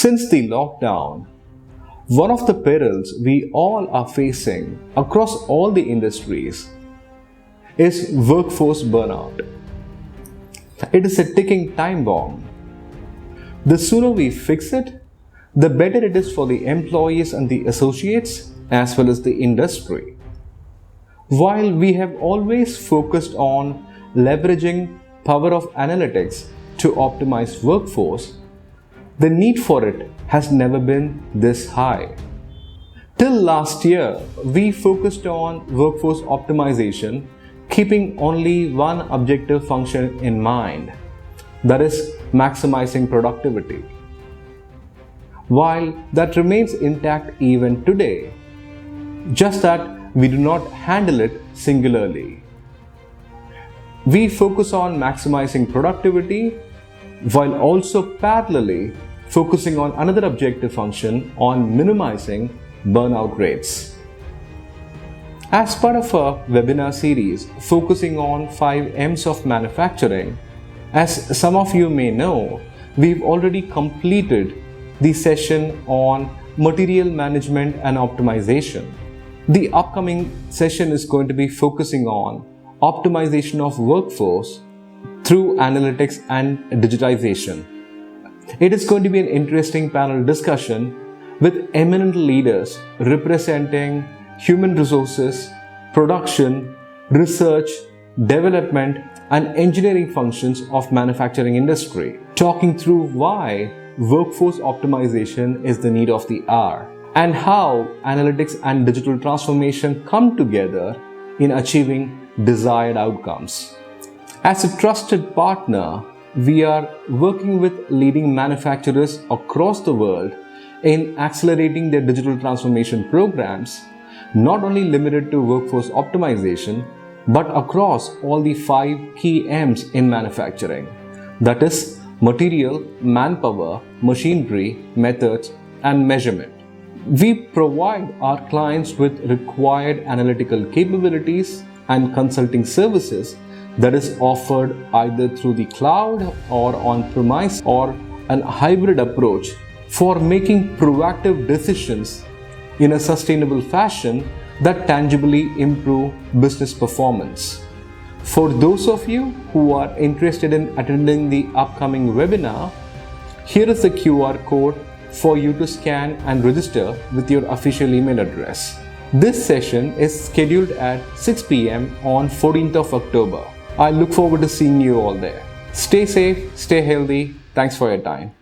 Since the lockdown, one of the perils we all are facing across all the industries is workforce burnout. It is a ticking time bomb. The sooner we fix it, the better it is for the employees and the associates as well as the industry. While we have always focused on leveraging power of analytics to optimize workforce, the need for it has never been this high. Till last year, we focused on workforce optimization, keeping only one objective function in mind, that is, maximizing productivity. While that remains intact even today, just that we do not handle it singularly. We focus on maximizing productivity while also parallelly focusing on another objective function on minimizing burnout rates. As part of a webinar series focusing on 5 M's of manufacturing, as some of you may know, we've already completed the session on material management and optimization. The upcoming session is going to be focusing on optimization of workforce through analytics and digitization. It is going to be an interesting panel discussion with eminent leaders representing human resources, production, research, development, and engineering functions of manufacturing industry, talking through why workforce optimization is the need of the hour and how analytics and digital transformation come together in achieving desired outcomes. As a trusted partner, we are working with leading manufacturers across the world in accelerating their digital transformation programs, not only limited to workforce optimization, but across all the 5 key M's in manufacturing. That is, material, manpower, machinery, methods, and measurement. We provide our clients with required analytical capabilities and consulting services that is offered either through the cloud or on-premise or an hybrid approach for making proactive decisions in a sustainable fashion that tangibly improve business performance. For those of you who are interested in attending the upcoming webinar, here is the QR code for you to scan and register with your official email address. This session is scheduled at 6 p.m. on 14th of October. I look forward to seeing you all there. Stay safe, stay healthy. Thanks for your time.